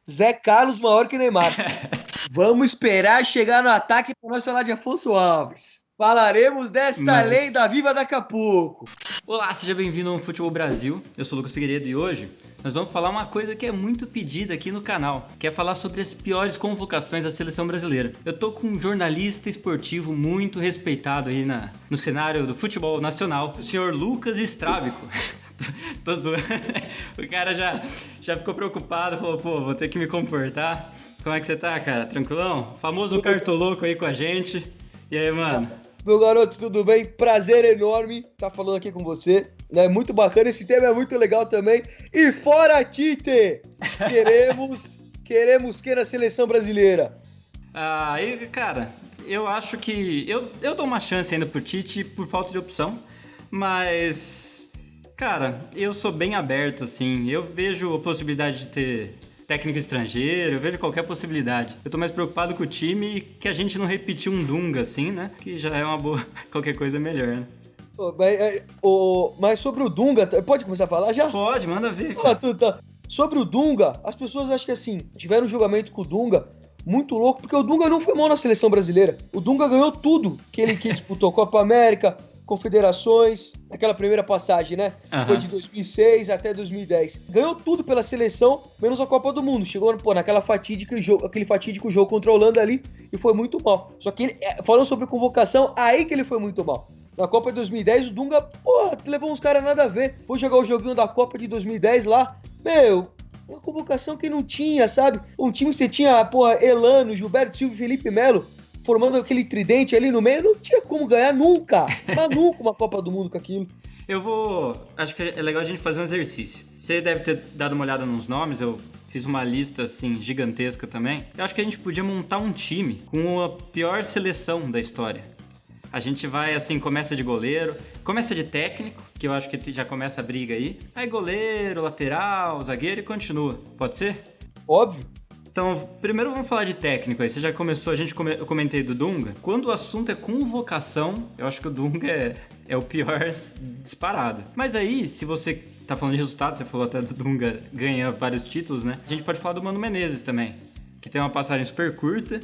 Zé Carlos maior que Neymar. Vamos esperar chegar no ataque para nós falar de Afonso Alves. Falaremos desta Mas. lenda viva daqui a pouco. Olá, seja bem-vindo ao Futebol Brasil. Eu sou o Lucas Figueiredo e hoje nós vamos falar uma coisa que é muito pedida aqui no canal, que é falar sobre as piores convocações da seleção brasileira. Eu tô com um jornalista esportivo muito respeitado aí no cenário do futebol nacional, o senhor Lucas Strábico. Tô zoando. O cara já ficou preocupado, falou, pô, vou ter que me comportar. Como é que você tá, cara? Tranquilão? Famoso cartoloco aí com a gente. E aí, mano? Meu garoto, tudo bem? Prazer enorme estar falando aqui com você. É muito bacana, esse tema é muito legal também. E fora Tite! Queremos que na seleção brasileira? Aí, cara, eu acho que... Eu dou uma chance ainda pro Tite por falta de opção, mas... Cara, eu sou bem aberto, assim. Eu vejo a possibilidade de ter técnico estrangeiro, eu vejo qualquer possibilidade. Eu tô mais preocupado com o time e que a gente não repetir um Dunga, assim, né? Que já é uma boa... Qualquer coisa é melhor, né? Mas sobre o Dunga, pode começar a falar já? Pode, manda ver, Fala cara. tudo, tá? Sobre o Dunga, as pessoas acham que assim, tiveram um julgamento com o Dunga muito louco, porque o Dunga não foi mal na seleção brasileira. O Dunga ganhou tudo que disputou Copa América, Confederações, aquela primeira passagem, né? Foi de 2006 até 2010. Ganhou tudo pela seleção, menos a Copa do Mundo. Chegou, pô, aquele fatídico jogo contra a Holanda ali e foi muito mal. Só que ele, falando sobre convocação, aí que ele foi muito mal. Na Copa de 2010, o Dunga, porra, levou uns caras nada a ver. Foi jogar o joguinho da Copa de 2010 lá. Meu, uma convocação que não tinha, sabe? Um time que você tinha, porra, Elano, Gilberto Silva e Felipe Melo formando aquele tridente ali no meio, não tinha como ganhar nunca. Mas nunca uma Copa do Mundo com aquilo. Acho que é legal a gente fazer um exercício. Você deve ter dado uma olhada nos nomes, eu fiz uma lista assim gigantesca também. Eu acho que a gente podia montar um time com a pior seleção da história. A gente vai assim, começa de goleiro, começa de técnico, que eu acho que já começa a briga aí. Aí goleiro, lateral, zagueiro e continua. Pode ser? Óbvio. Então, primeiro vamos falar de técnico aí. Você já começou, eu comentei do Dunga. Quando o assunto é convocação, eu acho que o Dunga é o pior disparado. Mas aí, se você tá falando de resultado, você falou até do Dunga ganha vários títulos, né? A gente pode falar do Mano Menezes também, que tem uma passagem super curta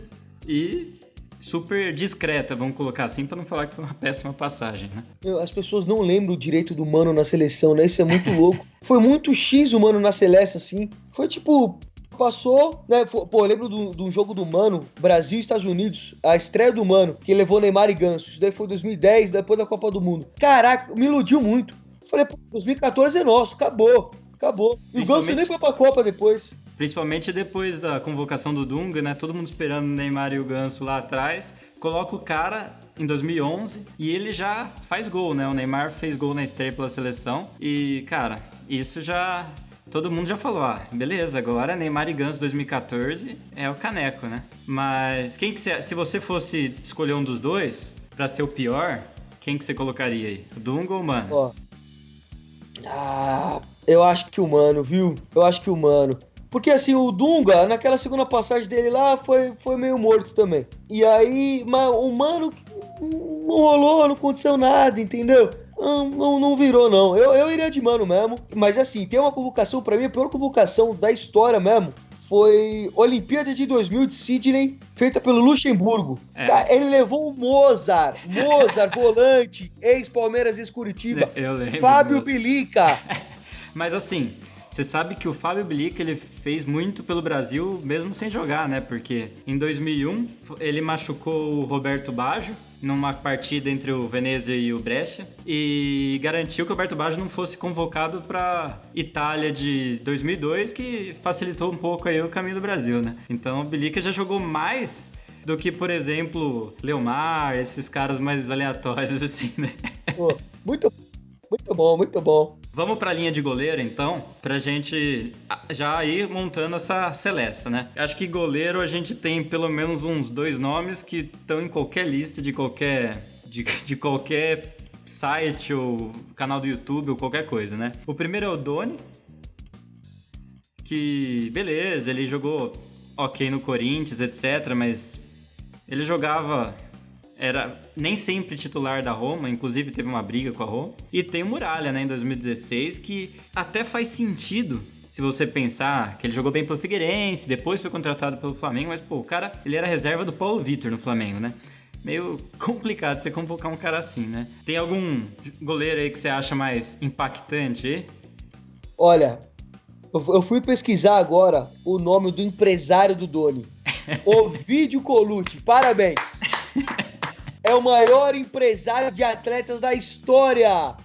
e super discreta, vamos colocar assim, pra não falar que foi uma péssima passagem, né? As pessoas não lembram direito do Mano na seleção, né? Isso é muito louco. Foi muito X o Mano na Celeste, assim. Foi tipo... Passou, né? Pô, eu lembro do jogo do Mano, Brasil e Estados Unidos, a estreia do Mano, que levou Neymar e Ganso. Isso daí foi 2010, depois da Copa do Mundo. Caraca, me iludiu muito. Falei, pô, 2014 é nosso, acabou. E o Ganso nem foi pra Copa depois. Principalmente depois da convocação do Dunga, né? Todo mundo esperando o Neymar e o Ganso lá atrás. Coloca o cara em 2011 e ele já faz gol, né? O Neymar fez gol na estreia pela seleção. E, cara, isso já... Todo mundo já falou, beleza, agora Neymar e Ganso 2014 é o caneco, né? Mas se você fosse escolher um dos dois pra ser o pior, quem que você colocaria aí? O Dunga ou o Mano? Ó. Eu acho que o Mano, viu? Eu acho que o Mano. Porque assim, o Dunga, naquela segunda passagem dele lá, foi meio morto também. E aí, mas o Mano não rolou, não aconteceu nada, entendeu? Não virou, não. Eu iria de Mano mesmo. Mas assim, tem uma convocação, pra mim, a pior convocação da história mesmo. Foi Olimpíada de 2000 de Sydney, feita pelo Luxemburgo. Cara, ele levou o Mozart, volante, ex-Palmeiras, ex-Curitiba. Eu lembro. Fábio Bilica. Mas assim, você sabe que o Fábio Bilic, ele fez muito pelo Brasil, mesmo sem jogar, né? Porque em 2001, ele machucou o Roberto Baggio numa partida entre o Venezia e o Brescia e garantiu que o Roberto Baggio não fosse convocado para Itália de 2002, que facilitou um pouco aí o caminho do Brasil, né? Então o Bilic já jogou mais do que, por exemplo, Leomar, esses caras mais aleatórios assim, né? Pô, muito bom, muito bom. Vamos para a linha de goleiro, então, pra gente já ir montando essa seleção, né? Acho que goleiro a gente tem pelo menos uns 2 nomes que estão em qualquer lista de qualquer site ou canal do YouTube ou qualquer coisa, né? O primeiro é o Doni, que, beleza, ele jogou ok no Corinthians, etc, mas ele jogava... Era nem sempre titular da Roma, inclusive teve uma briga com a Roma. E tem o Muralha, né, em 2016, que até faz sentido se você pensar que ele jogou bem pelo Figueirense, depois foi contratado pelo Flamengo, mas, pô, o cara, ele era reserva do Paulo Vitor no Flamengo, né? Meio complicado você convocar um cara assim, né? Tem algum goleiro aí que você acha mais impactante aí? Olha, eu fui pesquisar agora o nome do empresário do Doni. Ovidio Colucci, parabéns! É o maior empresário de atletas da história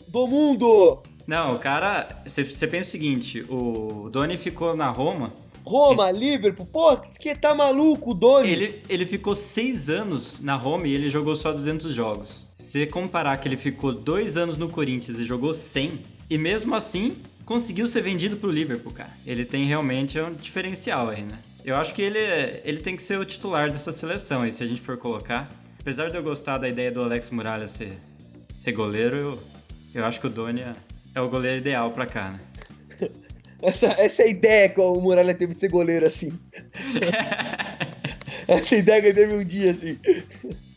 do mundo! Não, o cara, você pensa o seguinte, o Doni ficou na Roma... Roma, Liverpool, pô, que tá maluco o Doni? Ele ficou 6 anos na Roma e ele jogou só 200 jogos. Se comparar que ele ficou 2 anos no Corinthians e jogou 100, e mesmo assim conseguiu ser vendido pro Liverpool, cara. Ele tem realmente um diferencial aí, né? Eu acho que ele tem que ser o titular dessa seleção aí, se a gente for colocar. Apesar de eu gostar da ideia do Alex Muralha ser goleiro, eu acho que o Doni é o goleiro ideal pra cá, né? Essa é a ideia que o Muralha teve de ser goleiro assim. Essa ideia que ele teve um dia assim.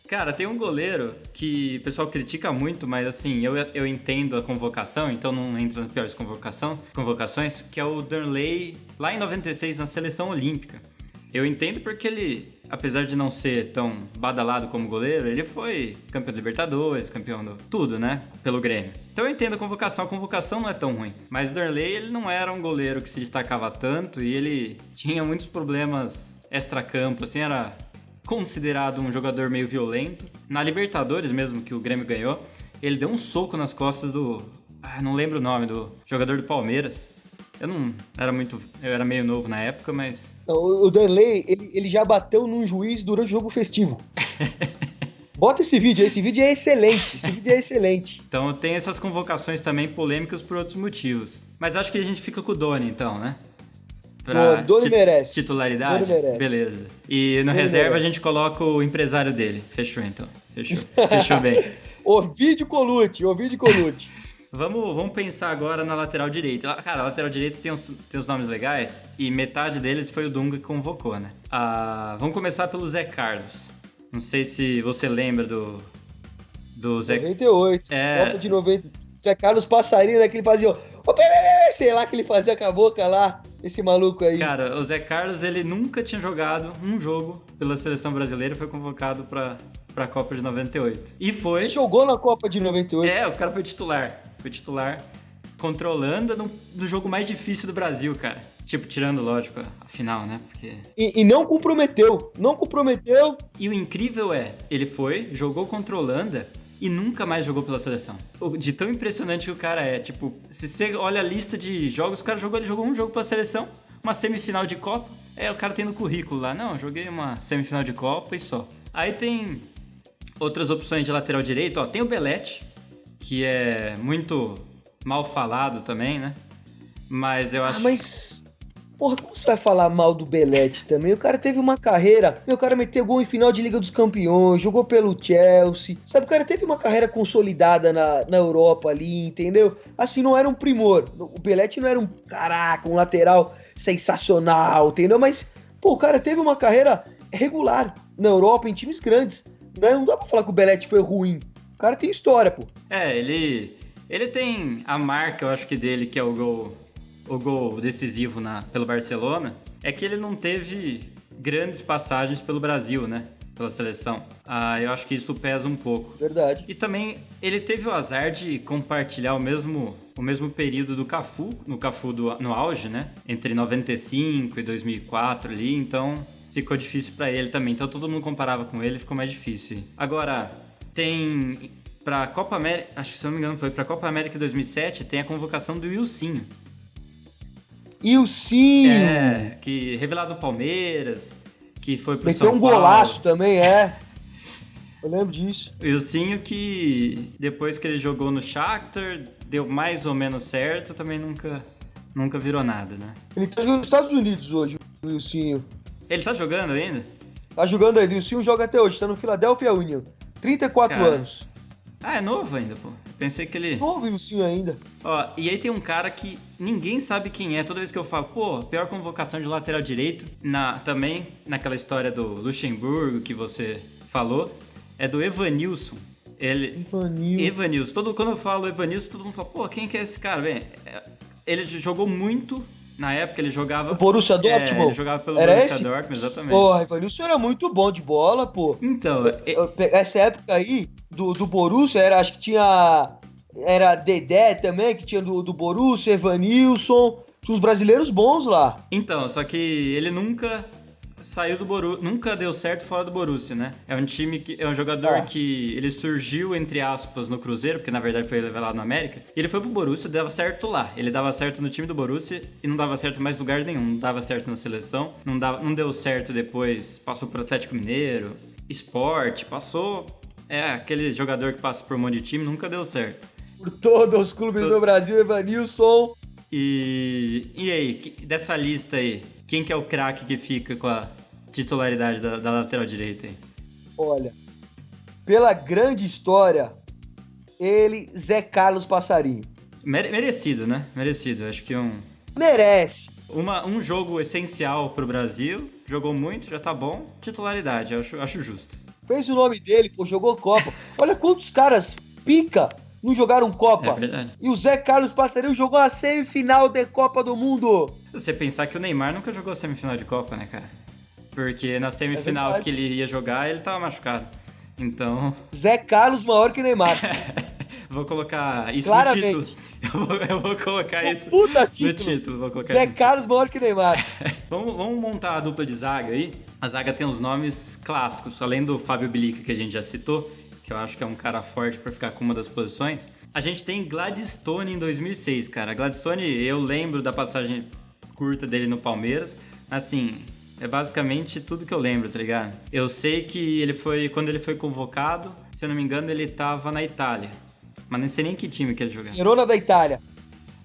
Cara, tem um goleiro que o pessoal critica muito, mas assim, eu entendo a convocação, então não entra nas piores convocações, que é o Darley, lá em 96, na seleção olímpica. Eu entendo porque ele, apesar de não ser tão badalado como goleiro, ele foi campeão da Libertadores, campeão do tudo, né? Pelo Grêmio. Então eu entendo a convocação não é tão ruim. Mas o Darley, ele não era um goleiro que se destacava tanto e ele tinha muitos problemas extracampo, assim, era considerado um jogador meio violento. Na Libertadores mesmo, que o Grêmio ganhou, ele deu um soco nas costas do... não lembro o nome, do jogador do Palmeiras. Eu era meio novo na época, mas... O Darley, ele já bateu num juiz durante o jogo festivo. Bota esse vídeo é excelente, Então tem essas convocações também polêmicas por outros motivos. Mas acho que a gente fica com o Doni, então, né? Doni merece. Titularidade? Doni merece. Beleza. E no Doni reserva merece. A gente coloca o empresário dele. Fechou, então. Fechou bem. Ovidio Colucci. Vamos pensar agora na lateral direita. Cara, a lateral direita tem uns nomes legais e metade deles foi o Dunga que convocou, né? Vamos começar pelo Zé Carlos. Não sei se você lembra do Zé... 98, Copa de 90. Zé Carlos Passarinho, né, que ele fazia... sei lá, que ele fazia com a boca lá, esse maluco aí. Cara, o Zé Carlos, ele nunca tinha jogado um jogo pela seleção brasileira, foi convocado pra Copa de 98. E foi... Ele jogou na Copa de 98. O cara foi titular contra a Holanda no jogo mais difícil do Brasil, cara. Tipo, tirando, lógico, a final, né? Porque... E não comprometeu. E o incrível ele jogou contra a Holanda e nunca mais jogou pela seleção. De tão impressionante que o cara é. Tipo, se você olha a lista de jogos, o cara ele jogou um jogo pela seleção, uma semifinal de Copa. O cara tem no currículo lá. Não, joguei uma semifinal de Copa e só. Aí tem outras opções de lateral direito. Tem o Belletti, que é muito mal falado também, né? Mas eu acho... Mas... Porra, como você vai falar mal do Belletti também? O cara teve uma carreira... O cara meteu gol em final de Liga dos Campeões, jogou pelo Chelsea. Sabe, o cara teve uma carreira consolidada na Europa ali, entendeu? Assim, não era um primor. O Belletti não era um lateral sensacional, entendeu? Mas, pô, o cara teve uma carreira regular na Europa, em times grandes. Não dá pra falar que o Belletti foi ruim. O cara tem história, pô. Ele tem a marca, eu acho que dele, que é o gol decisivo pelo Barcelona, é que ele não teve grandes passagens pelo Brasil, né? Pela seleção. Eu acho que isso pesa um pouco. Verdade. E também ele teve o azar de compartilhar o mesmo período do Cafu, no auge, né? Entre 95 e 2004 ali, então ficou difícil pra ele também. Então todo mundo comparava com ele, ficou mais difícil. Agora, tem... Pra Copa América, acho que se eu não me engano foi pra Copa América 2007, tem a convocação do Ilcinho. Que revelado do Palmeiras, que foi pro São Paulo. Meteu um golaço também, Eu lembro disso. O Ilcinho que, depois que ele jogou no Shakhtar, deu mais ou menos certo, também nunca virou nada, né? Ele tá jogando nos Estados Unidos hoje, o Ilcinho. Ele tá jogando ainda? Tá jogando ainda, o Ilcinho joga até hoje, tá no Philadelphia Union. 34 anos. É novo ainda, pô. Pensei que ele... Novo o Ilcinho ainda. E aí tem um cara que ninguém sabe quem é. Toda vez que eu falo, pô, pior convocação de lateral direito, também naquela história do Luxemburgo que você falou, é do Evanilson. Evanilson. Quando eu falo Evanilson, todo mundo fala, pô, quem que é esse cara? Bem, ele jogou muito Na época ele jogava... O Borussia Dortmund? Ele jogava pelo Era Borussia esse? Dortmund, exatamente. Porra, Evanilson era muito bom de bola, pô. Então, Essa época aí, do Borussia, acho que tinha... Era Dedé também, que tinha do Borussia, Evanilson. Tinha uns brasileiros bons lá. então, só que ele nunca saiu do Borussia, nunca deu certo fora do Borussia, né? É um time que é um jogador que ele surgiu entre aspas no Cruzeiro, porque na verdade foi revelado no América. E ele foi pro Borussia, dava certo lá. Ele dava certo no time do Borussia e não dava certo em mais lugar nenhum. Não dava certo na seleção, não deu certo depois, passou pro Atlético Mineiro, Sport, passou, aquele jogador que passa por um monte de time, nunca deu certo. Por todos os clubes do Brasil, Evanilson. E aí, dessa lista aí, quem que é o craque que fica com a titularidade da lateral direita aí? Olha, pela grande história, ele, Zé Carlos Passarinho. Merecido, né? Merecido. Acho que Merece. um jogo essencial pro Brasil, jogou muito, já tá bom. Titularidade, acho justo. Fez o nome dele, pô, jogou Copa. Olha quantos caras pica não jogaram Copa. É verdade. E o Zé Carlos Passarinho jogou a semifinal da Copa do Mundo. Se você pensar que o Neymar nunca jogou semifinal de Copa, né, cara? Porque na semifinal que ele ia jogar, ele tava machucado. Então... Zé Carlos maior que Neymar. Vou colocar isso Claramente. no título. Eu vou colocar isso Puta título. no título. Vou colocar Zé Carlos maior que Neymar. Vamos montar a dupla de zaga aí. A zaga tem uns nomes clássicos, além do Fábio Bilic, que a gente já citou, que eu acho que é um cara forte pra ficar com uma das posições. A gente tem Gladstone em 2006, cara. Gladstone, eu lembro da passagem curta dele no Palmeiras. Assim, é basicamente tudo que eu lembro, tá ligado? Eu sei que quando ele foi convocado, se eu não me engano, ele tava na Itália. Mas não sei nem que time que ele jogava. Verona da Itália.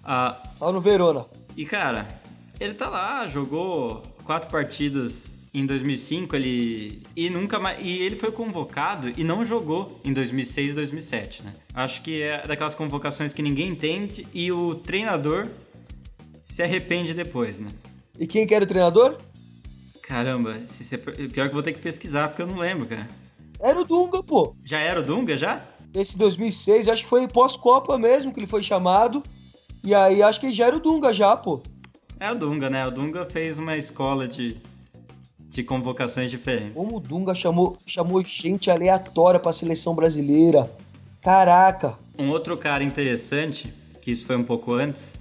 Lá no Verona. E, cara, ele tá lá, jogou 4 partidas em 2005, e ele foi convocado e não jogou em 2006 e 2007, né? Acho que é daquelas convocações que ninguém entende e o treinador se arrepende depois, né? E quem que era o treinador? Caramba, pior que eu vou ter que pesquisar porque eu não lembro, cara. Era o Dunga, pô. Já era o Dunga, já? Esse 2006, acho que foi pós-Copa mesmo que ele foi chamado. E aí acho que já era o Dunga já, pô. É o Dunga, né? O Dunga fez uma escola de convocações diferentes. Como o Dunga chamou gente aleatória pra seleção brasileira. Caraca. Um outro cara interessante, que isso foi um pouco antes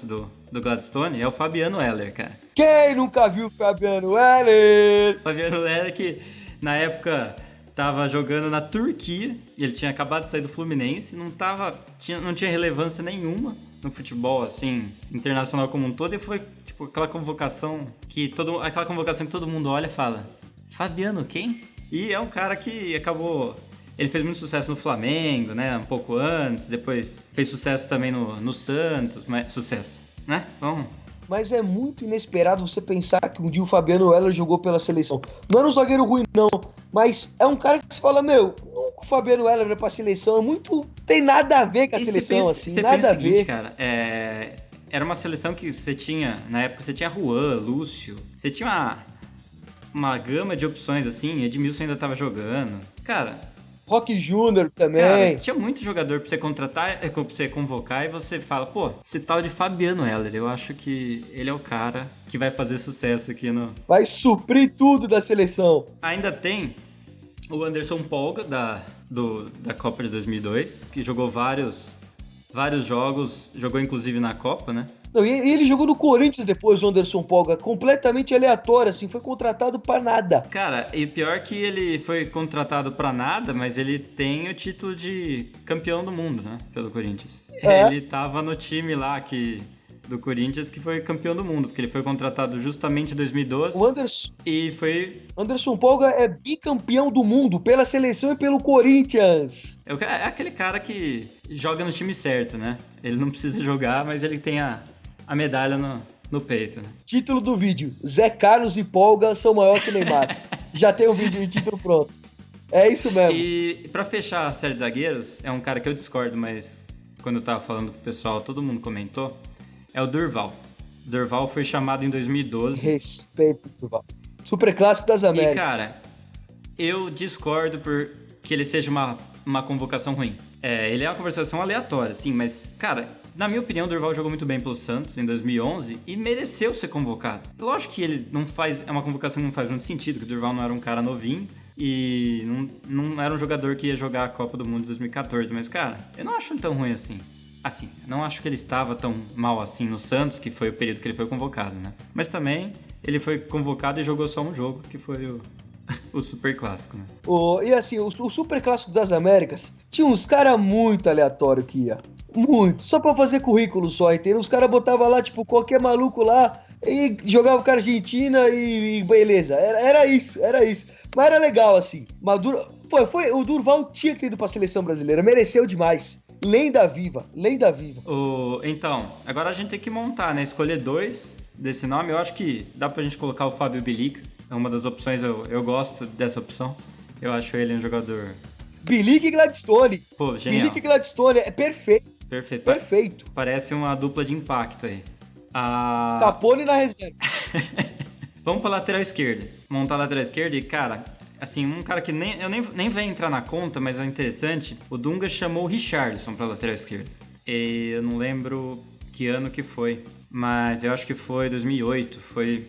do Gladstone, é o Fabiano Heller, cara. Quem nunca viu o Fabiano Heller? Fabiano Heller que na época tava jogando na Turquia, e ele tinha acabado de sair do Fluminense, não tinha relevância nenhuma no futebol, assim, internacional como um todo, e foi, tipo, aquela convocação que todo mundo olha e fala, Fabiano quem? E é um cara que ele fez muito sucesso no Flamengo, né, um pouco antes, depois fez sucesso também no Santos, mas sucesso, né? Vamos... Mas é muito inesperado você pensar que um dia o Fabiano Heller jogou pela seleção. Não era um zagueiro ruim, não. Mas é um cara que você fala, nunca o Fabiano Heller era pra seleção. Tem nada a ver com a seleção, assim. Nada a ver. Seguinte, cara, era uma seleção que na época você tinha Juan, Lúcio. Você tinha uma gama de opções, assim. Edmilson ainda tava jogando. Cara... Roque Júnior também. Cara, tinha muito jogador pra você contratar, pra você convocar e você fala, pô, esse tal de Fabiano Heller, eu acho que ele é o cara que vai fazer sucesso aqui no... Vai suprir tudo da seleção. Ainda tem o Anderson Polga, da Copa de 2002, que jogou vários jogos, jogou inclusive na Copa, né? Não, e ele jogou no Corinthians depois, o Anderson Polga, completamente aleatório, assim, foi contratado pra nada. Cara, e pior que ele foi contratado pra nada, mas ele tem o título de campeão do mundo, né, pelo Corinthians. Ele tava no time lá do Corinthians que foi campeão do mundo, porque ele foi contratado justamente em 2012. Anderson Polga é bicampeão do mundo pela seleção e pelo Corinthians. É aquele cara que joga no time certo, né? Ele não precisa jogar, mas ele tem a medalha no peito, né? Título do vídeo: Zé Carlos e Polga são maior que Neymar. Já tem o vídeo e título pronto. É isso mesmo. E pra fechar a série de zagueiros, é um cara que eu discordo, mas quando eu tava falando com o pessoal, todo mundo comentou, é o Durval. Durval foi chamado em 2012. Respeito, Durval. Super clássico das Américas. E, cara, eu discordo por que ele seja uma convocação ruim. Ele é uma conversação aleatória, sim, mas, cara, Na minha opinião, o Durval jogou muito bem pelo Santos em 2011 e mereceu ser convocado. Lógico que ele não faz... É uma convocação que não faz muito sentido, que o Durval não era um cara novinho e não era um jogador que ia jogar a Copa do Mundo de 2014. Mas, cara, eu não acho ele tão ruim assim. Assim, não acho que ele estava tão mal assim no Santos, que foi o período que ele foi convocado, né? Mas também, ele foi convocado e jogou só um jogo, que foi o Super Clássico, né? E assim, o Super Clássico das Américas tinha uns caras muito aleatórios que ia. Muito. Só pra fazer currículo só, entendeu? Os caras botavam lá, tipo, qualquer maluco lá e jogava com a Argentina e beleza. Era isso. Mas era legal, assim. O Durval tinha que ter ido pra seleção brasileira. Mereceu demais. Lenda viva. Então, agora a gente tem que montar, né? Escolher 2 desse nome. Eu acho que dá pra gente colocar o Fábio Bilic. É uma das opções, eu gosto dessa opção. Eu acho ele um jogador... Bilic e Gladstone. Pô, genial. Bilic e Gladstone, é perfeito. Perfeito. Parece uma dupla de impacto aí. Capone na reserva. Vamos pra lateral esquerda. Montar a lateral esquerda e, cara, assim, um cara que nem vai entrar na conta, mas é interessante. O Dunga chamou o Richarlison pra lateral esquerda. E eu não lembro que ano que foi, mas eu acho que foi 2008. Foi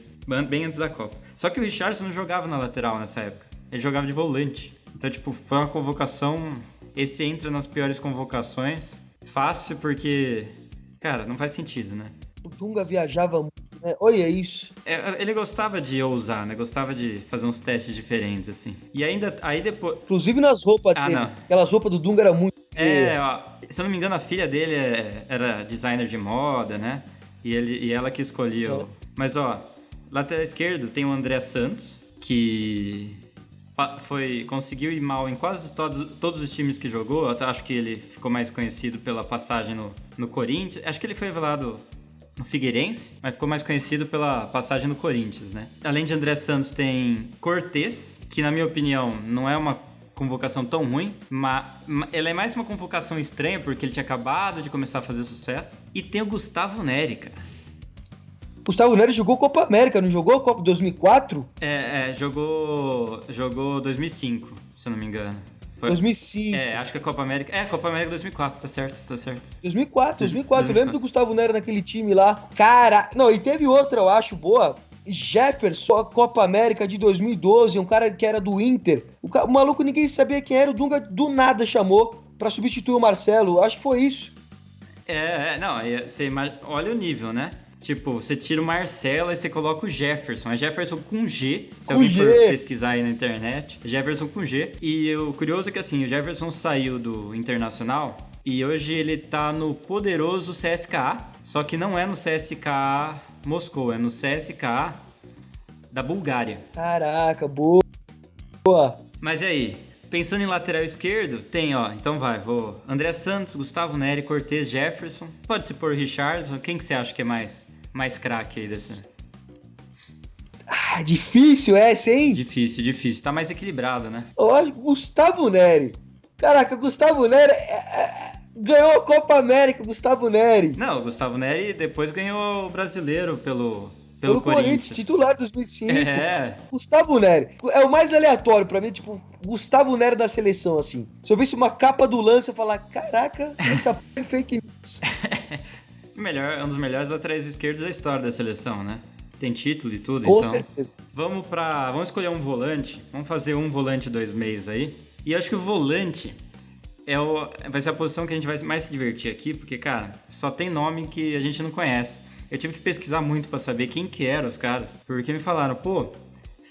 bem antes da Copa. Só que o Richarlison não jogava na lateral nessa época. Ele jogava de volante. Então, tipo, foi uma convocação... Esse entra nas piores convocações. Fácil porque, cara, não faz sentido, né? O Dunga viajava muito, né? Olha isso. Ele gostava de ousar, né? Gostava de fazer uns testes diferentes, assim. E aí depois... Inclusive nas roupas dele. Não. Aquelas roupas do Dunga eram muito... Ó, se eu não me engano, a filha dele era designer de moda, né? E ela que escolhia. Mas, ó, lateral esquerdo tem o André Santos, que... conseguiu ir mal em quase todos os times que jogou. Eu até acho que ele ficou mais conhecido pela passagem no Corinthians. Acho que ele foi revelado no Figueirense, mas ficou mais conhecido pela passagem no Corinthians, né? Além de André Santos, tem Cortez, que na minha opinião não é uma convocação tão ruim, mas ela é mais uma convocação estranha, porque ele tinha acabado de começar a fazer sucesso. E tem o Gustavo Neri, cara. Gustavo Neri jogou Copa América, não jogou Copa 2004? Jogou 2005, se eu não me engano. Foi... 2005. Acho que a Copa América... Copa América 2004, tá certo. 2004. Eu lembro do Gustavo Neri naquele time lá. Cara, não, e teve outra, eu acho, boa. Jefferson, Copa América de 2012, um cara que era do Inter. O maluco, ninguém sabia quem era, o Dunga do nada chamou pra substituir o Marcelo. Acho que foi isso. Olha o nível, né? Tipo, você tira o Marcelo e você coloca o Jefferson. É Jefferson com G, se alguém for pesquisar aí na internet. Jefferson com G. E o curioso é que, assim, o Jefferson saiu do Internacional e hoje ele tá no poderoso CSKA, só que não é no CSKA Moscou, é no CSKA da Bulgária. Caraca, boa. Mas e aí? Pensando em lateral esquerdo, tem, ó, então André Santos, Gustavo Neri, Cortez, Jefferson. Pode se pôr Richarlison. Quem que você acha que é mais craque aí dessa? Difícil essa, hein? Difícil. Tá mais equilibrado, né? Lógico, Gustavo Neri. Caraca, Gustavo Neri ganhou a Copa América, Gustavo Neri. Não, o Gustavo Neri depois ganhou o brasileiro pelo Corinthians, titular de 2005. Gustavo Neri. É o mais aleatório pra mim, tipo, Gustavo Neri da seleção, assim. Se eu visse uma capa do lance, eu falar, caraca, essa é fake news. É um dos melhores laterais esquerdos da história da seleção, né? Tem título e tudo, Com então... certeza. Vamos escolher um volante. Vamos fazer um volante 2 meios aí. E eu acho que o volante vai ser a posição que a gente vai mais se divertir aqui, porque, cara, só tem nome que a gente não conhece. Eu tive que pesquisar muito pra saber quem que eram os caras, porque me falaram,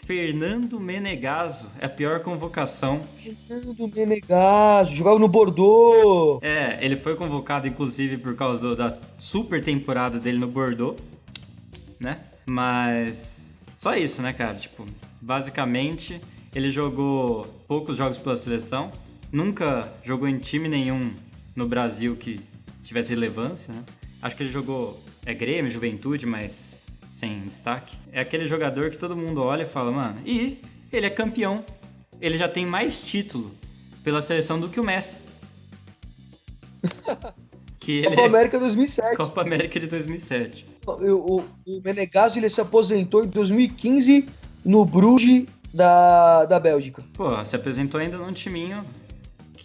Fernando Menegaso é a pior convocação. Fernando Menegaso, jogava no Bordeaux. Ele foi convocado, inclusive, por causa da super temporada dele no Bordeaux, né? Mas só isso, né, cara? Tipo, basicamente, ele jogou poucos jogos pela seleção, nunca jogou em time nenhum no Brasil que tivesse relevância, né? Acho que ele jogou Grêmio, Juventude, mas sem destaque. É aquele jogador que todo mundo olha e fala, mano, e ele é campeão. Ele já tem mais título pela seleção do que o Messi. Copa América 2007. Copa América de 2007. O Menegaso, ele se aposentou em 2015 no Bruges da Bélgica. Se apresentou ainda num timinho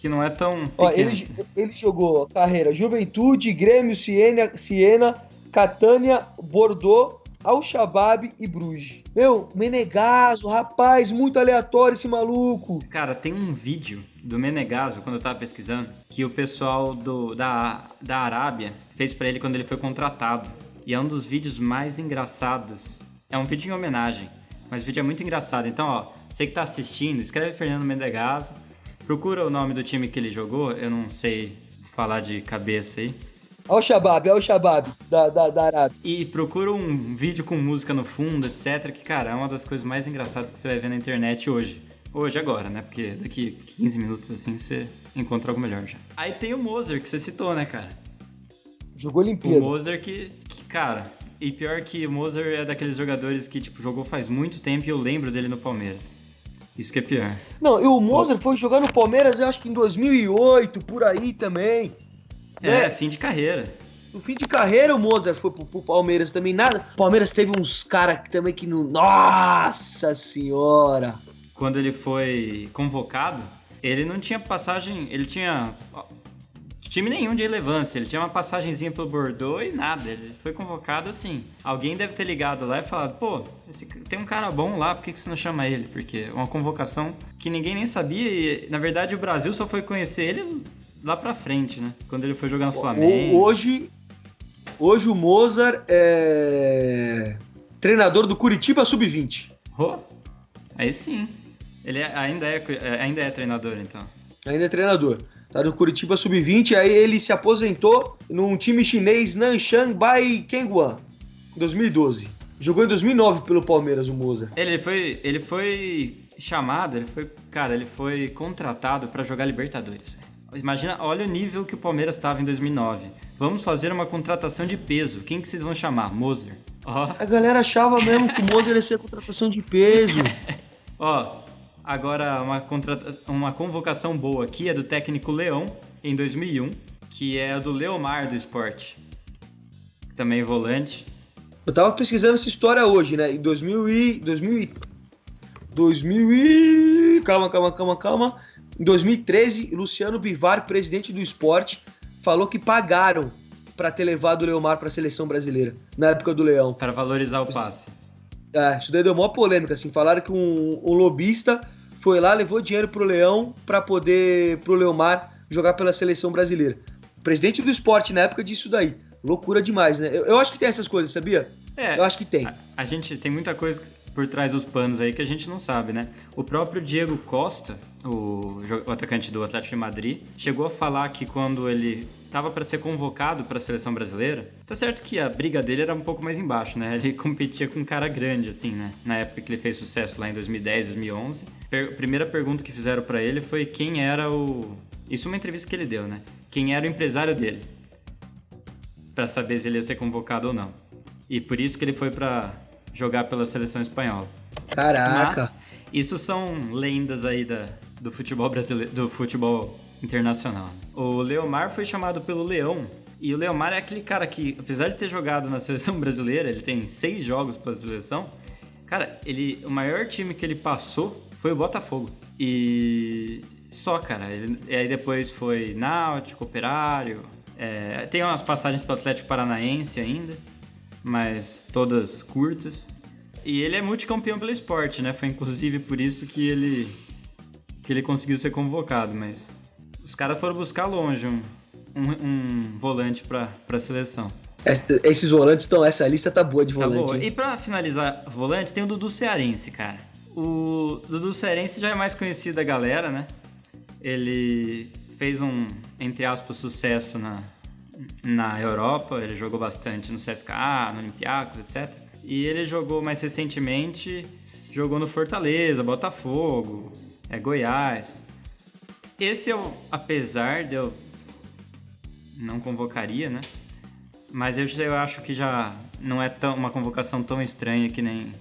que não é tão Ó, pequeno. ele jogou carreira Juventude, Grêmio, Siena, Catânia, Bordeaux, Al-Shabaab e Bruges. Meu, Menegaso, rapaz, muito aleatório esse maluco. Cara, tem um vídeo do Menegaso, quando eu tava pesquisando, que o pessoal da Arábia fez pra ele quando ele foi contratado. E é um dos vídeos mais engraçados. É um vídeo em homenagem, mas o vídeo é muito engraçado. Então, ó, você que tá assistindo, escreve Fernando Menegaso, procura o nome do time que ele jogou, eu não sei falar de cabeça aí. Al-Shabaab, da Arábia. E procura um vídeo com música no fundo, etc. Que, cara, é uma das coisas mais engraçadas que você vai ver na internet hoje. Hoje, agora, né? Porque daqui 15 minutos, assim, você encontra algo melhor já. Aí tem o Moser, que você citou, né, cara? Jogou O Olimpíada. Moser que, cara... E pior que o Moser é daqueles jogadores que, tipo, jogou faz muito tempo e eu lembro dele no Palmeiras. Isso que é pior. Não, e o Moser foi jogar no Palmeiras, eu acho que em 2008, por aí também. É, Né? fim de carreira. No fim de carreira, o Moser foi pro Palmeiras também. Nada. O Palmeiras teve uns caras também que não. Nossa Senhora! Quando ele foi convocado, ele não tinha passagem. Ele tinha time nenhum de relevância. Ele tinha uma passagenzinha pelo Bordeaux e nada. Ele foi convocado assim. Alguém deve ter ligado lá e falado: pô, tem um cara bom lá, por que você não chama ele? Porque é uma convocação que ninguém nem sabia e, na verdade, o Brasil só foi conhecer ele lá pra frente, né? Quando ele foi jogar no Flamengo. Hoje o Moser é treinador do Curitiba Sub-20. Oh, aí sim. Ele ainda é treinador, então. Ainda é treinador. Tá no Curitiba Sub-20, aí ele se aposentou num time chinês Nanshan Bai Kenguan, em 2012. Jogou em 2009 pelo Palmeiras, o Moser. Ele foi chamado, ele foi contratado pra jogar Libertadores. Imagina, olha o nível que o Palmeiras estava em 2009. Vamos fazer uma contratação de peso. Quem que vocês vão chamar? Moser. Ó. A galera achava mesmo que o Moser ia ser a contratação de peso. Ó, agora uma convocação boa aqui é do técnico Leão, em 2001, que é a do Leomar do Sport. Também volante. Eu tava pesquisando essa história hoje, né? Em 2000 Calma. Em 2013, Luciano Bivar, presidente do Sport, falou que pagaram para ter levado o Leomar para a seleção brasileira, na época do Leão. Para valorizar o passe. Isso daí deu maior polêmica, assim. Falaram que um lobista foi lá, levou dinheiro pro Leão para poder, pro Leomar, jogar pela seleção brasileira. O presidente do Sport na época disse isso daí. Loucura demais, né? Eu acho que tem essas coisas, sabia? Eu acho que tem. A gente tem muita coisa por trás dos panos aí que a gente não sabe, né? O próprio Diego Costa, o atacante do Atlético de Madrid, chegou a falar que quando ele estava para ser convocado para a seleção brasileira, tá certo que a briga dele era um pouco mais embaixo, né? Ele competia com um cara grande, assim, né? Na época que ele fez sucesso lá em 2010, 2011. A primeira pergunta que fizeram para ele foi quem era o... Isso é uma entrevista que ele deu, né? Quem era o empresário dele, para saber se ele ia ser convocado ou não. E por isso que ele foi para jogar pela seleção espanhola. Caraca! Mas isso são lendas aí do futebol brasileiro, do futebol internacional. O Leomar foi chamado pelo Leão, e o Leomar é aquele cara que, apesar de ter jogado na seleção brasileira, ele tem 6 jogos pela seleção, cara, o maior time que ele passou foi o Botafogo. E só, cara, aí depois foi Náutico, Operário, tem umas passagens pro Atlético Paranaense ainda, mas todas curtas. E ele é multicampeão pelo Sport, né? Foi inclusive por isso que ele conseguiu ser convocado, mas os caras foram buscar longe um volante pra seleção. Esses volantes estão... Essa lista tá boa de volante. Tá boa. E pra finalizar volante, tem o Dudu Cearense, cara. O Dudu Cearense já é mais conhecido da galera, né? Ele fez um, entre aspas, sucesso na Europa. Ele jogou bastante no CSKA, no Olympiacos, etc. E ele jogou mais recentemente, jogou no Fortaleza, Botafogo, Goiás. Esse apesar de eu não convocaria, né? Mas eu acho que já não é uma convocação tão estranha que nem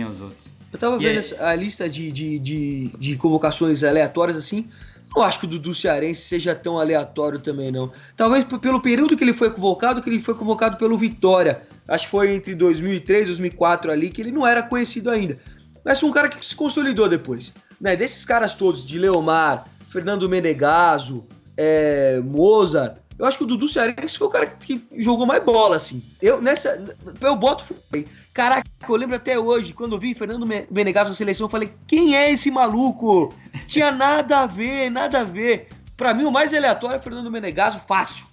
os outros. Eu tava vendo a lista de convocações aleatórias assim. Não acho que o Dudu Cearense seja tão aleatório também, não. Talvez pelo período que ele foi convocado pelo Vitória. Acho que foi entre 2003 e 2004 ali, que ele não era conhecido ainda. Mas foi um cara que se consolidou depois. né, desses caras todos, de Leomar, Fernando Menegaso, Mozart, eu acho que o Dudu Cearense foi o cara que jogou mais bola, assim. Eu boto... Caraca, eu lembro até hoje, quando eu vi Fernando Menegaso na seleção, eu falei, quem é esse maluco? Tinha nada a ver, nada a ver. Pra mim, o mais aleatório é Fernando Menegaso, fácil.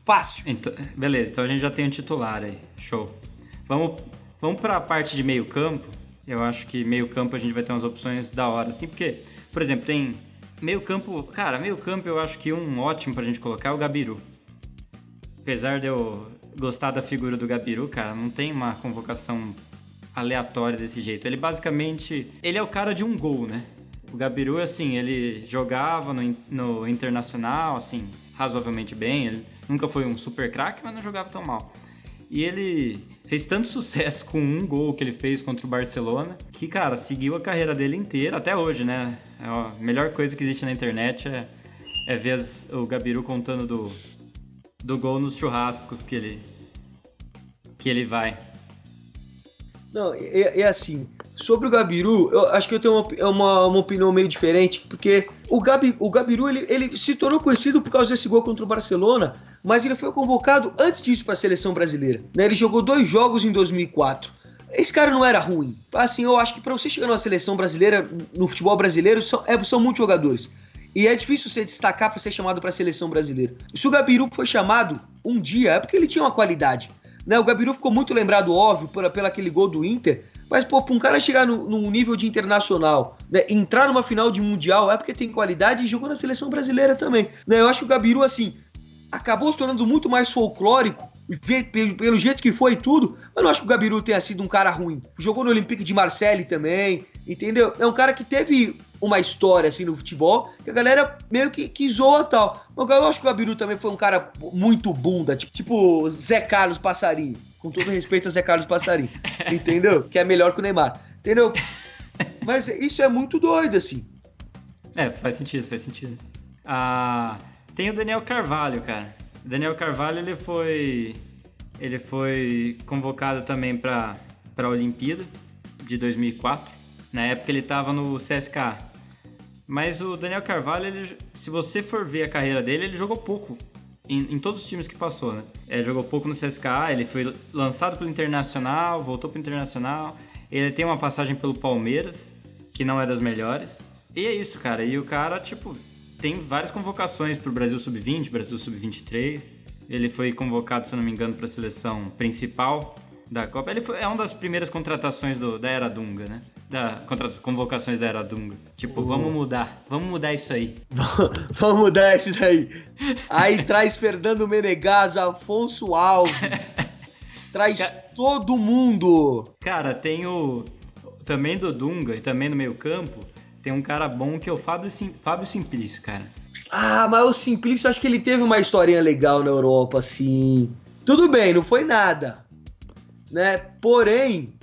Então, beleza, então a gente já tem um titular aí, show. Vamos pra parte de meio campo. Eu acho que meio campo a gente vai ter umas opções da hora, assim, porque, por exemplo, tem meio campo... Cara, meio campo eu acho que um ótimo pra gente colocar é o Gabiru. Apesar de eu gostar da figura do Gabiru, cara, não tem uma convocação aleatória desse jeito. Ele basicamente... Ele é o cara de um gol, né? O Gabiru, assim, ele jogava no Internacional, assim, razoavelmente bem. Ele nunca foi um super craque, mas não jogava tão mal. E ele fez tanto sucesso com um gol que ele fez contra o Barcelona, que, cara, seguiu a carreira dele inteira, até hoje, né? A melhor coisa que existe na internet é ver o Gabiru contando do gol nos churrascos que ele vai. Não, é assim, sobre o Gabiru, eu acho que eu tenho uma opinião meio diferente, porque o Gabiru, ele se tornou conhecido por causa desse gol contra o Barcelona, mas ele foi convocado antes disso para a seleção brasileira, né? Ele jogou 2 jogos em 2004. Esse cara não era ruim. Assim, eu acho que para você chegar numa seleção brasileira, no futebol brasileiro, são muitos jogadores. E é difícil você destacar para ser chamado para a seleção brasileira. Se o Gabiru foi chamado um dia, é porque ele tinha uma qualidade. Né, o Gabiru ficou muito lembrado, óbvio, pelo aquele gol do Inter, mas, pô, pra um cara chegar num nível de internacional, né, entrar numa final de mundial, é porque tem qualidade e jogou na seleção brasileira também. Né, eu acho que o Gabiru, assim, acabou se tornando muito mais folclórico, pelo jeito que foi e tudo, mas não acho que o Gabiru tenha sido um cara ruim. Jogou no Olympique de Marseille também, entendeu? É um cara que teve uma história, assim, no futebol, que a galera meio que zoa e tal. Mas eu acho que o Gabiru também foi um cara muito bunda, tipo Zé Carlos Passarinho. Com todo respeito a Zé Carlos Passarinho, entendeu? Que é melhor que o Neymar, entendeu? Mas isso é muito doido, assim. Faz sentido. Tem o Daniel Carvalho, cara. O Daniel Carvalho, ele foi convocado também para a Olimpíada de 2004. Na época ele estava no CSKA. Mas o Daniel Carvalho, se você for ver a carreira dele, ele jogou pouco em todos os times que passou, né? Jogou pouco no CSKA, ele foi lançado pelo Internacional, voltou pro Internacional. Ele tem uma passagem pelo Palmeiras, que não é das melhores. E é isso, cara. E o cara, tipo, tem várias convocações pro Brasil Sub-20, Brasil Sub-23. Ele foi convocado, se eu não me engano, para a seleção principal da Copa. Ele é uma das primeiras contratações da Era Dunga, né? Convocações da Era Dunga. Tipo, vamos mudar isso aí. Vamos mudar isso daí. Aí traz Fernando Menegaso, Afonso Alves, traz todo mundo. Cara, tem também do Dunga e também no meio campo, tem um cara bom que é o Fábio Simplício, cara. Ah, mas o Simplício, acho que ele teve uma historinha legal na Europa, assim. Tudo bem, não foi nada, né? Porém...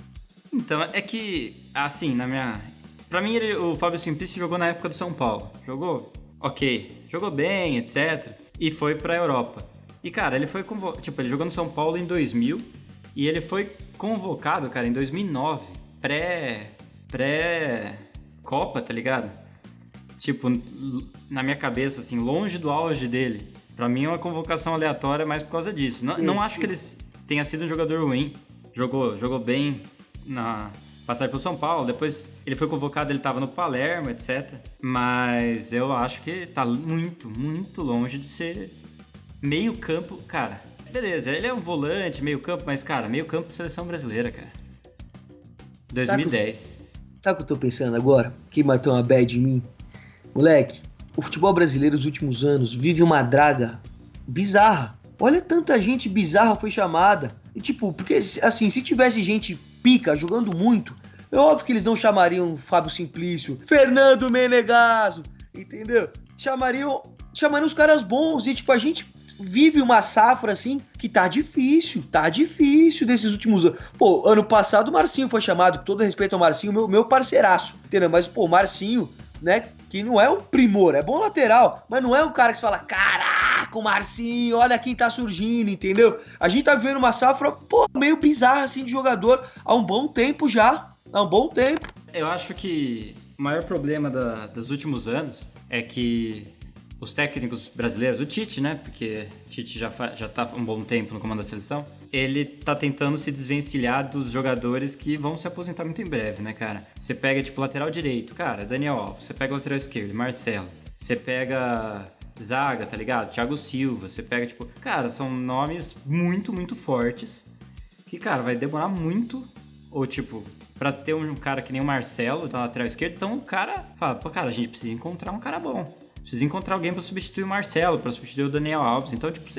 Então, é que, assim, pra mim, o Fábio Simplício jogou na época do São Paulo. Jogou ok, jogou bem, etc. E foi pra Europa. E, cara, ele foi convocado... Tipo, ele jogou no São Paulo em 2000 e ele foi convocado, cara, em 2009. Pré-Copa, tá ligado? Tipo, na minha cabeça, assim, longe do auge dele. Pra mim é uma convocação aleatória mais por causa disso. Não acho que ele tenha sido um jogador ruim. Jogou bem na passagem pelo São Paulo. Depois ele foi convocado, ele tava no Palermo, etc. Mas eu acho que tá muito, muito longe de ser meio campo. Cara, beleza, ele é um volante, meio campo, mas, cara, meio campo de seleção brasileira, cara. 2010. Sabe o que eu tô pensando agora? Que matou uma bad em mim? Moleque, o futebol brasileiro nos últimos anos vive uma draga bizarra. Olha, tanta gente bizarra foi chamada. E, tipo, porque, assim, se tivesse gente pica jogando muito, é óbvio que eles não chamariam Fábio Simplício, Fernando Menegaso, entendeu? Chamariam os caras bons. E, tipo, a gente vive uma safra, assim, que tá difícil desses últimos anos. Pô, ano passado o Marcinho foi chamado, com todo respeito ao Marcinho, meu parceiraço, entendeu? Mas, pô, o Marcinho, né, que não é um primor, é bom lateral, mas não é um cara que você fala, caraca, o Marcinho, olha quem tá surgindo, entendeu? A gente tá vivendo uma safra, pô, meio bizarra, assim, de jogador há um bom tempo já, há um bom tempo. Eu acho que O maior problema dos últimos anos é que os técnicos brasileiros, o Tite, né? Porque o Tite já tá há um bom tempo no comando da seleção, ele tá tentando se desvencilhar dos jogadores que vão se aposentar muito em breve, né, cara? Você pega, tipo, lateral direito, cara, Daniel Alves. Você pega lateral esquerdo, Marcelo. Você pega zaga, tá ligado? Thiago Silva. Você pega, tipo... Cara, são nomes muito, muito fortes que, cara, vai demorar muito, ou, tipo... Pra ter um cara que nem o Marcelo, da lateral esquerda, então o cara fala, pô, cara, a gente precisa encontrar um cara bom. Precisa encontrar alguém pra substituir o Marcelo, pra substituir o Daniel Alves. Então, tipo,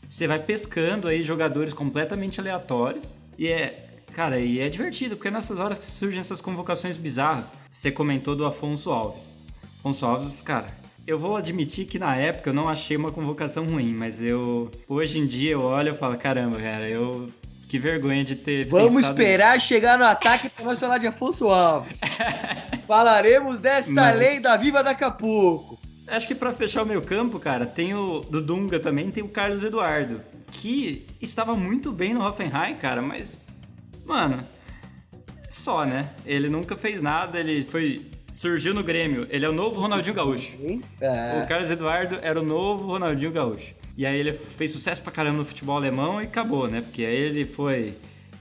você vai pescando aí jogadores completamente aleatórios e é divertido, porque é nessas horas que surgem essas convocações bizarras. Você comentou do Afonso Alves. Afonso Alves, cara, eu vou admitir que na época eu não achei uma convocação ruim, mas hoje em dia eu olho e falo, caramba, cara, que vergonha de ter Vamos esperar chegar no ataque para nós falar de Afonso Alves. Falaremos desta lenda viva daqui a pouco. Acho que para fechar o meio campo, cara, tem o do Dunga também, tem o Carlos Eduardo, que estava muito bem no Hoffenheim, cara, mas, mano, só, né? Ele nunca fez nada, surgiu no Grêmio, ele é o novo Ronaldinho Gaúcho. O Carlos Eduardo era o novo Ronaldinho Gaúcho. E aí ele fez sucesso pra caramba no futebol alemão e acabou, né? Porque aí ele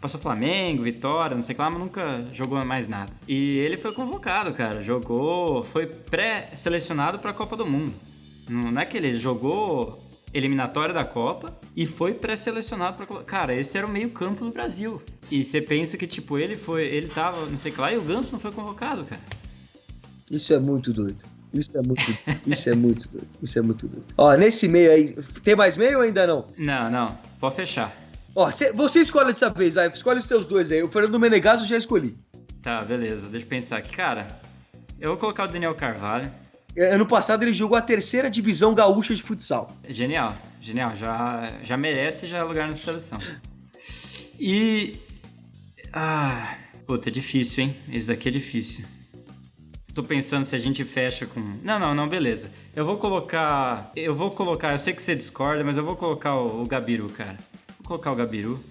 passou Flamengo, Vitória, não sei o que lá, mas nunca jogou mais nada. E ele foi convocado, cara. Foi pré-selecionado pra Copa do Mundo. Não é que ele jogou eliminatória da Copa e foi pré-selecionado pra Copa. Cara, esse era o meio campo do Brasil. E você pensa que, tipo, ele tava, não sei o que lá, e o Ganso não foi convocado, cara. Isso é muito doido. Isso é muito doido. Ó, nesse meio aí, tem mais meio ou ainda não? Não, pode fechar. Ó, você escolhe dessa vez, vai, escolhe os seus dois aí. O Fernando Menegaso eu já escolhi. Tá, beleza, deixa eu pensar aqui. Cara, eu vou colocar o Daniel Carvalho. Ano passado ele jogou a 3ª divisão gaúcha de futsal. Genial, já merece já lugar na seleção. E... puta, é difícil, hein? Esse daqui é difícil. Tô pensando se a gente fecha com... Não, beleza. Eu vou colocar... Eu sei que você discorda, mas eu vou colocar o Gabiru, cara. Vou colocar o Gabiru.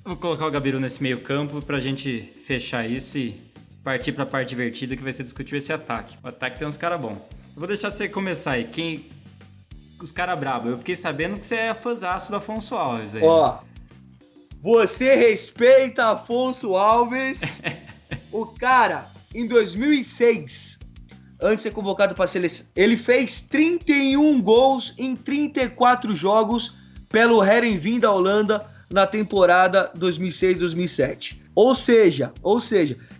Vou colocar o Gabiru nesse meio campo pra gente fechar isso e partir pra parte divertida que vai ser discutir esse ataque. O ataque tem uns caras bons. Eu vou deixar você começar aí. Os caras brabos. Eu fiquei sabendo que você é fãzaço do Afonso Alves aí. Ó, você respeita Afonso Alves. O cara... Em 2006, antes de ser convocado para a seleção, ele fez 31 gols em 34 jogos pelo Heerenveen da Holanda na temporada 2006-2007. Ou seja,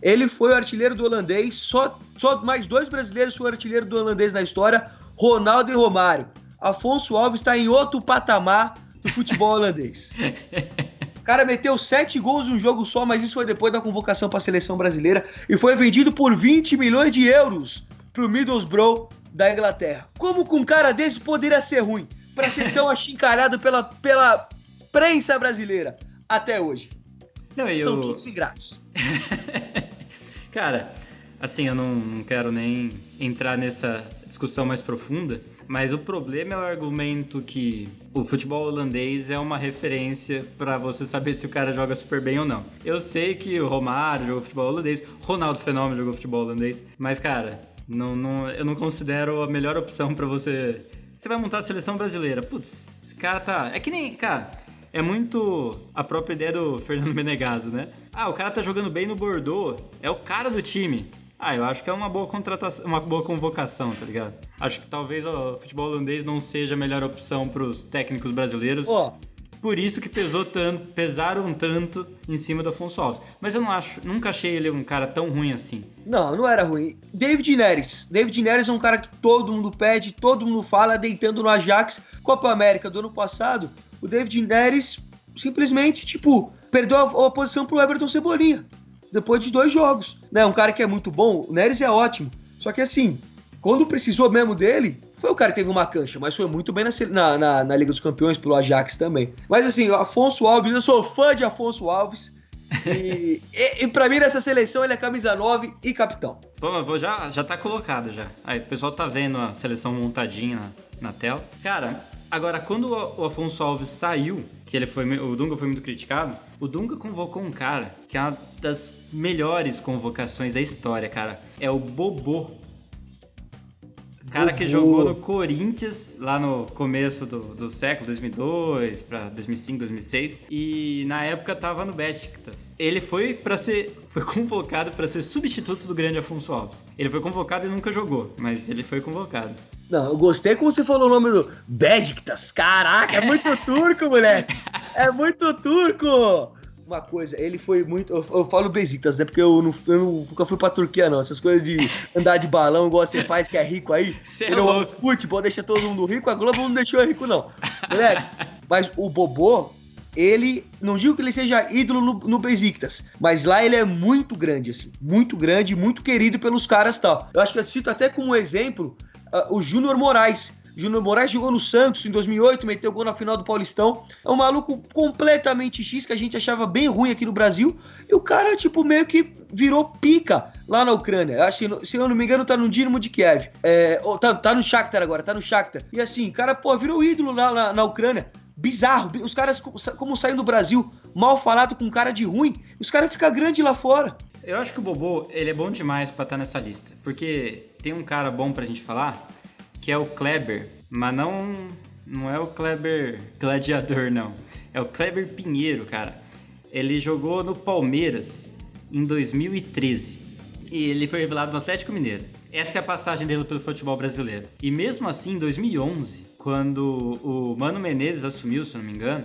ele foi o artilheiro do holandês, só mais 2 brasileiros foram artilheiro do holandês na história, Ronaldo e Romário. Afonso Alves está em outro patamar do futebol holandês. O cara meteu 7 gols em um jogo só, mas isso foi depois da convocação para a seleção brasileira e foi vendido por 20 milhões de euros pro Middlesbrough da Inglaterra. Como que um cara desse poderia ser ruim para ser tão achincalhado pela prensa brasileira até hoje? São todos ingratos. Cara, assim, eu não quero nem entrar nessa discussão mais profunda, mas o problema é o argumento que o futebol holandês é uma referência pra você saber se o cara joga super bem ou não. Eu sei que o Romário jogou futebol holandês, Ronaldo Fenômeno jogou futebol holandês, mas, cara, eu não considero a melhor opção pra você... Você vai montar a seleção brasileira. Putz, esse cara tá... É que nem... Cara, é muito a própria ideia do Fernando Menegaso, né? O cara tá jogando bem no Bordeaux, é o cara do time. Eu acho que é uma boa contratação, uma boa convocação, tá ligado? Acho que talvez o futebol holandês não seja a melhor opção pros técnicos brasileiros. Por isso que pesaram tanto em cima do Afonso Alves. Mas eu nunca achei ele um cara tão ruim assim. Não era ruim. David Neres é um cara que todo mundo pede, todo mundo fala, deitando no Ajax. Copa América do ano passado, o David Neres simplesmente, perdeu a posição pro Everton Cebolinha. Depois de 2 jogos, né? Um cara que é muito bom, o Neres é ótimo. Só que assim, quando precisou mesmo dele, foi o cara que teve uma cancha, mas foi muito bem na Liga dos Campeões, pelo Ajax também. Mas assim, Afonso Alves, eu sou fã de Afonso Alves. E pra mim, nessa seleção, ele é camisa 9 e capitão. Pô, já tá colocado já. Aí, o pessoal tá vendo a seleção montadinha na tela. Cara, Agora, quando o Afonso Alves saiu, que o Dunga foi muito criticado, o Dunga convocou um cara que é uma das melhores convocações da história, cara. É o Bobô. Cara que jogou no Corinthians lá no começo do século, 2002 para 2005, 2006, e na época tava no Beşiktaş. Ele foi convocado para ser substituto do grande Afonso Alves. Ele foi convocado e nunca jogou, mas ele foi convocado. Não, eu gostei como você falou o nome do Beşiktaş. Caraca, é muito turco, moleque. É muito turco. Uma coisa, ele foi muito... Eu falo Beşiktaş, né? Porque eu nunca fui pra Turquia, não. Essas coisas de andar de balão, igual você faz, que é rico aí. Ele é um futebol, deixa todo mundo rico. A Globo não deixou rico, não. Moleque, mas o Bobô, ele... Não digo que ele seja ídolo no Beşiktaş, mas lá ele é muito grande, assim. Muito grande, muito querido pelos caras e tal. Eu acho que eu cito até como exemplo o Júnior Moraes. Júnior Moraes jogou no Santos em 2008, meteu gol na final do Paulistão. É um maluco completamente X, que a gente achava bem ruim aqui no Brasil. E o cara, tipo, meio que virou pica lá na Ucrânia. Acho que, se eu não me engano, tá no Dinamo de Kiev. Tá no Shakhtar agora, tá no Shakhtar. E assim, cara, pô, virou ídolo lá na Ucrânia. Bizarro. Os caras, como saem do Brasil, mal falado com cara de ruim, os caras ficam grandes lá fora. Eu acho que o Bobô, ele é bom demais pra estar nessa lista. Porque tem um cara bom pra gente falar, que é o Kleber, mas não é o Kleber gladiador, não. É o Kleber Pinheiro, cara. Ele jogou no Palmeiras em 2013 e ele foi revelado no Atlético Mineiro. Essa é a passagem dele pelo futebol brasileiro. E mesmo assim, em 2011, quando o Mano Menezes assumiu, se não me engano,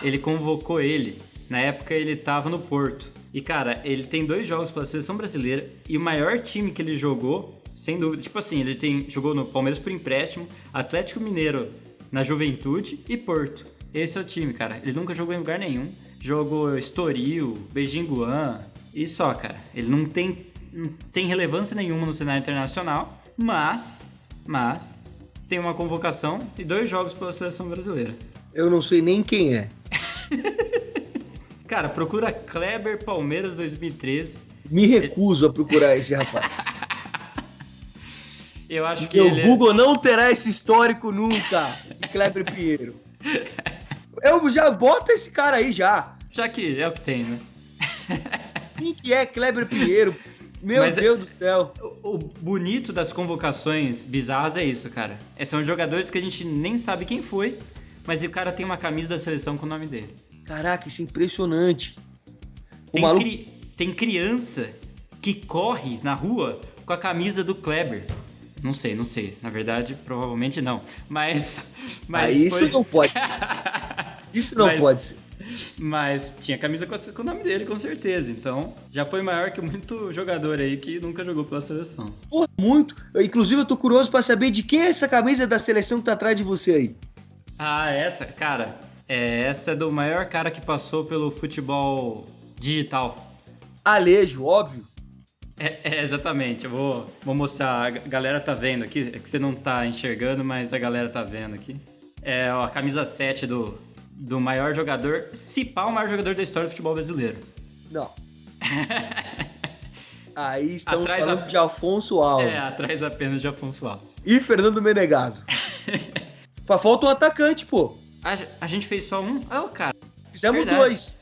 ele convocou ele. Na época ele tava no Porto. E, cara, ele tem 2 jogos pela seleção brasileira e o maior time que ele jogou, sem dúvida, tipo assim, ele jogou no Palmeiras por empréstimo, Atlético Mineiro na Juventude e Porto. Esse é o time, cara. Ele nunca jogou em lugar nenhum. Jogou Estoril, Beijinguan e só, cara. Ele não tem relevância nenhuma no cenário internacional, mas tem uma convocação e 2 jogos pela seleção brasileira. Eu não sei nem quem é. Cara, procura Kleber Palmeiras 2013. Me recuso a procurar esse rapaz. Eu acho que o Google não terá esse histórico nunca de Kleber Pinheiro. Eu já boto esse cara aí já. Já que é o que tem, né? Quem que é Kleber Pinheiro? Meu Deus do céu. O bonito das convocações bizarras é isso, cara. São jogadores que a gente nem sabe quem foi, mas o cara tem uma camisa da seleção com o nome dele. Caraca, isso é impressionante. Tem criança que corre na rua com a camisa do Kleber. Não sei. Na verdade, provavelmente não. Mas isso não pode ser. Isso não pode ser. Mas tinha camisa com o nome dele, com certeza. Então, já foi maior que muito jogador aí que nunca jogou pela seleção. Pô, muito. Inclusive, eu tô curioso pra saber de quem é essa camisa da seleção que tá atrás de você aí. Ah, essa? Cara, essa é do maior cara que passou pelo futebol digital. Alejo, óbvio. Exatamente. Eu vou mostrar. A galera tá vendo aqui. É que você não tá enxergando, mas a galera tá vendo aqui. É a camisa 7 do maior jogador, se pá, o maior jogador da história do futebol brasileiro. Não. Aí estamos falando de Afonso Alves. Atrás apenas de Afonso Alves. E Fernando Menegaso. Falta um atacante, pô. A gente fez só um? Cara. Fizemos verdade. 2.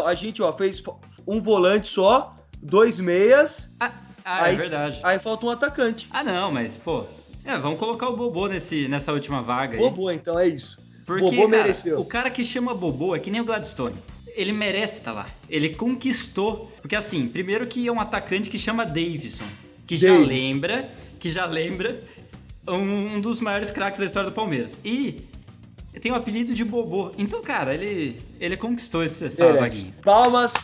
A gente fez um volante só, 2 meias. É verdade. Aí falta um atacante. Não, mas, pô... vamos colocar o Bobô nessa última vaga aí. Bobô, então, é isso. Porque, Bobô cara, mereceu. O cara que chama Bobô é que nem o Gladstone. Ele merece estar lá. Ele conquistou. Porque assim, primeiro que é um atacante que chama Davidson. Que já lembra um dos maiores craques da história do Palmeiras. E tem o apelido de Bobô. Então, cara, ele conquistou essa vaguinha. Palmas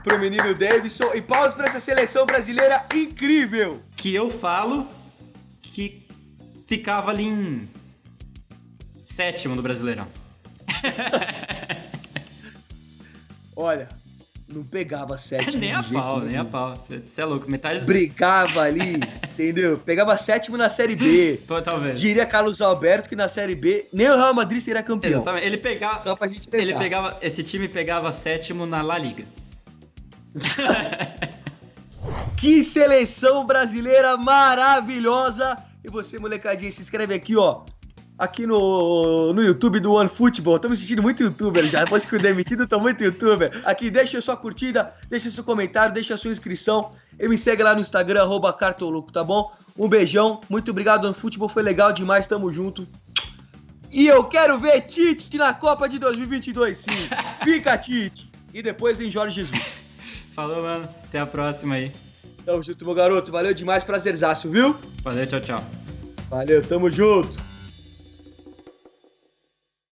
pro menino Davidson e palmas pra essa seleção brasileira incrível. Que eu falo que ficava ali em 7º do Brasileirão. Olha, não pegava 7º nem a pau. Você é louco, metade do... Brigava ali, entendeu? Pegava 7º na Série B. Pô, talvez. Diria Carlos Alberto que na Série B nem o Real Madrid seria campeão. Exatamente. Ele pegava... Só pra gente lembrar. Esse time pegava 7º na La Liga. Que seleção brasileira maravilhosa! E você, molecadinha, se inscreve aqui, ó. aqui no YouTube do OneFootball. Tô me sentindo muito youtuber já. Depois que fui demitido, tô muito youtuber. Aqui, deixa a sua curtida, deixa seu comentário, deixa a sua inscrição. E me segue lá no Instagram, @cartoluco, tá bom? Um beijão, muito obrigado, OneFootball. Foi legal demais, tamo junto. E eu quero ver Tite na Copa de 2022, sim. Fica, Tite. E depois vem Jorge Jesus. Falou, mano. Até a próxima aí. Tamo junto, meu garoto. Valeu demais, prazerzaço, viu? Valeu, tchau, tchau. Valeu, tamo junto.